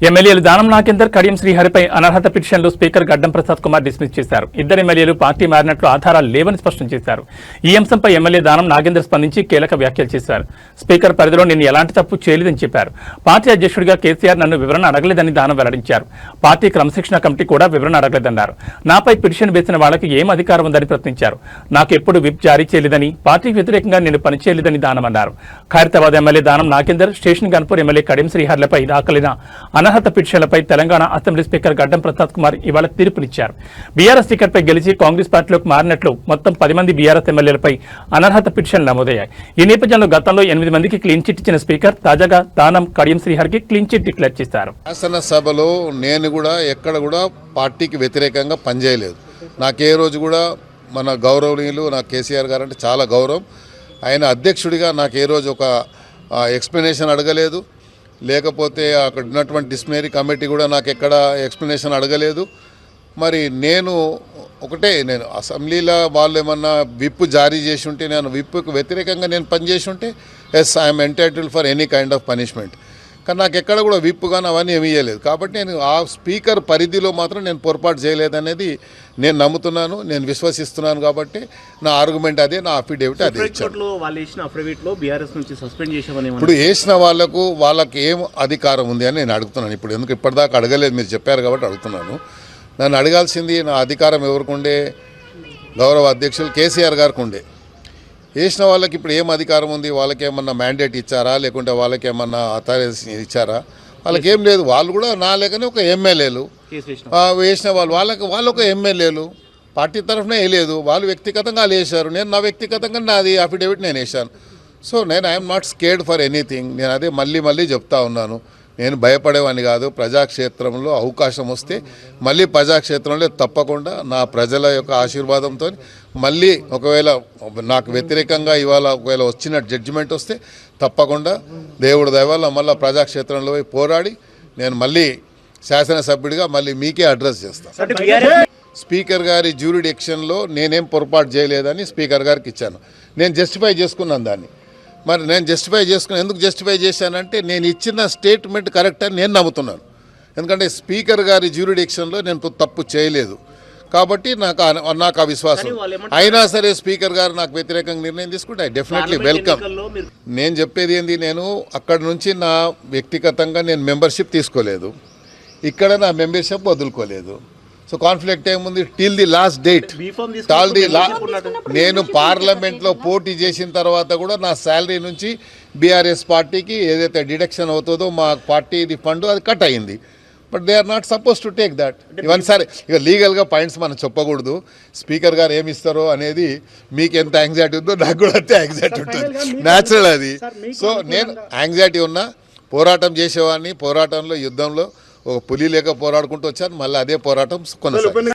ఎమ్మెల్యేలు దానం నాగేందర్, కడియం శ్రీహరిపై అనర్హత పిటిషన్లు స్పీకర్ గడ్డం ప్రసాద్ కుమార్ డిస్మిస్ చేశారు. ఇద్దరు ఎమ్మెల్యేలు పార్టీ మారినట్లు ఆధారాలు లేవని స్పష్టం చేశారు. ఈ అంశంపై ఎమ్మెల్యే దానం నాగేందర్ స్పందించి కీలక వ్యాఖ్యలు చేశారు. స్పీకర్ పరిధిలో నేను ఎలాంటి తప్పు చేయలేదని చెప్పారు. పార్టీ అధ్యక్షుడిగా కేసీఆర్ నన్ను వివరణ అడగలేదని దానం వెల్లడించారు. పార్టీ క్రమశిక్షణ కమిటీ కూడా వివరణ అడగలేదన్నారు. నాపై పిటిషన్ వేసిన వాళ్ళకి ఏం అధికారం ఉందని ప్రశ్నించారు. నాకు ఎప్పుడు విప్ జారీ చేయలేదని, పార్టీకి వ్యతిరేకంగా నేను పనిచేయలేదని దానం అన్నారు. Khairatabad MLA Danam Nagender, station Ghanpur MLA Kadiyam శ్రీహరిలపై దాఖలైన అనర్హత పిటిషన్లపై తెలంగాణ అసెంబ్లీ స్పీకర్ గడ్డం ప్రసాద్ కుమార్ ఇవాళ తీర్పునిచ్చారు. బీఆర్ఎస్ టికెట్పై గెలిచి కాంగ్రెస్ పార్టీలోకి మారినట్లు మొత్తం 10 మంది బీఆర్ఎస్ ఎమ్మెల్యేలపై అనర్హత పిటిషన్లు నమోదయ్యాయి. ఈ నేపథ్యంలో గతంలో 8 మందికి క్లీన్ చిట్ ఇచ్చిన స్పీకర్ తాజాగా దానం, కడియం శ్రీహరికి క్లీన్ చిట్ డిక్లేర్ చేశారు. శాసనసభలో నేను కూడా ఎక్కడ కూడా పార్టీకి వ్యతిరేకంగా పనిచేయలేదు. నాకే రోజు కూడా మన గౌరవనీయులు నాకు కేసీఆర్ గారు అంటే చాలా గౌరవం. ఆయన అధ్యక్షుడిగా నాకు ఏ రోజు ఒక ఎక్స్ప్లెనేషన్ అడగలేదు, లేకపోతే అక్కడ ఉన్నటువంటి డిస్ప్లినరీ కమిటీ కూడా నాకు ఎక్కడ ఎక్స్ప్లెనేషన్ అడగలేదు. మరి నేను అసెంబ్లీలో వాళ్ళు ఏమన్నా విప్ జారీ చేసి ఉంటే, నేను విప్కు వ్యతిరేకంగా నేను పనిచేసి ఉంటే yes I'm entitled for any kind of punishment. కానీ నాకు ఎక్కడ కూడా విప్ కానీ అవన్నీ ఏమి ఇవ్వలేదు. కాబట్టి నేను ఆ స్పీకర్ పరిధిలో మాత్రం నేను పొరపాటు చేయలేదనేది నేను నమ్ముతున్నాను, నేను విశ్వసిస్తున్నాను. కాబట్టి నా ఆర్గ్యుమెంట్ అదే, నా అఫిడేవిట్ అదే ఇచ్చాను. ఇప్పుడు వేసిన వాళ్ళకి ఏం అధికారం ఉంది అని నేను అడుగుతున్నాను. ఇప్పుడు ఎందుకు ఇప్పటిదాకా అడగలేదు, మీరు చెప్పారు కాబట్టి అడుగుతున్నాను. నన్ను అడగాల్సింది నా అధికారం ఎవరికి ఉండే, గౌరవ అధ్యక్షులు కేసీఆర్ గారికి ఉండే. వేసిన వాళ్ళకి ఇప్పుడు ఏం అధికారం ఉంది? వాళ్ళకి ఏమన్నా మ్యాండేట్ ఇచ్చారా, లేకుంటే వాళ్ళకి ఏమన్నా అథారిటీ ఇచ్చారా? వాళ్ళకి ఏం లేదు. వాళ్ళు కూడా నా లేకనే ఒక ఎమ్మెల్యేలు వేసిన వాళ్ళు ఒక ఎమ్మెల్యేలు, పార్టీ తరఫున వేయలేదు. వాళ్ళు వ్యక్తిగతంగా వాళ్ళు వేశారు. నేను నా వ్యక్తిగతంగా నాది అఫిడేవిట్ నేను వేశాను. So I'm not scared for anything. నేను అదే మళ్ళీ చెప్తా ఉన్నాను. నేను భయపడేవాడిని కాదు. ప్రజాక్షేత్రంలో అవకాశం వస్తే మళ్ళీ ప్రజాక్షేత్రంలో తప్పకుండా నా ప్రజల యొక్క ఆశీర్వాదంతో మళ్ళీ ఒకవేళ నాకు వ్యతిరేకంగా ఇవాళ ఒకవేళ వచ్చిన జడ్జిమెంట్ వస్తే తప్పకుండా దేవుడి దయ వల్ల మళ్ళీ ప్రజాక్షేత్రంలో పోరాడి నేను మళ్ళీ శాసనసభ్యుడిగా మళ్ళీ మీకే అడ్రస్ చేస్తాను. స్పీకర్ గారి జ్యూరిడిక్షన్లో నేనేం పొరపాటు చేయలేదని స్పీకర్ గారికి ఇచ్చాను. నేను జస్టిఫై చేసుకున్నాను దాన్ని. మరి నేను ఎందుకు జస్టిఫై చేశానంటే నేను ఇచ్చిన స్టేట్మెంట్ కరెక్ట్ అని నేను నమ్ముతున్నాను. ఎందుకంటే స్పీకర్ గారి జ్యూరిడిక్షన్లో నేను తప్పు చేయలేదు కాబట్టి నాకు ఆ విశ్వాసం. అయినా సరే స్పీకర్ గారు నాకు వ్యతిరేకంగా నిర్ణయం తీసుకుంటే ఐ డెఫినెట్లీ వెల్కమ్. నేను చెప్పేది ఏంది, నేను అక్కడి నుంచి నా వ్యక్తిగతంగా నేను మెంబర్షిప్ తీసుకోలేదు, ఇక్కడ నా మెంబర్షిప్ వదులుకోలేదు. సో కాన్ఫ్లిక్ట్ ఏముంది? టిల్ ది లాస్ట్ డేట్ నేను పార్లమెంట్లో పోటీ చేసిన తర్వాత కూడా నా శాలరీ నుంచి బీఆర్ఎస్ పార్టీకి ఏదైతే డిడక్షన్ అవుతుందో మా పార్టీది ఫండ్ అది కట్ అయింది. But they are not suppose to take that. ఇవన్నీ సరే ఇక లీగల్గా పాయింట్స్ మనం చెప్పకూడదు. స్పీకర్ గారు ఏమి ఇస్తారో అనేది మీకు ఎంత యాంగ్జైటీ ఉందో నాకు కూడా అంతే యాంగ్జైటీ ఉంటుంది, న్యాచురల్ అది. సో నేను యాంగ్జైటీ ఉన్నా పోరాటం చేసేవాడిని. పోరాటంలో యుద్ధంలో ఒక పులి లేక పోరాడుకుంటూ వచ్చాను. మళ్ళీ అదే పోరాటం కొనసాగింది.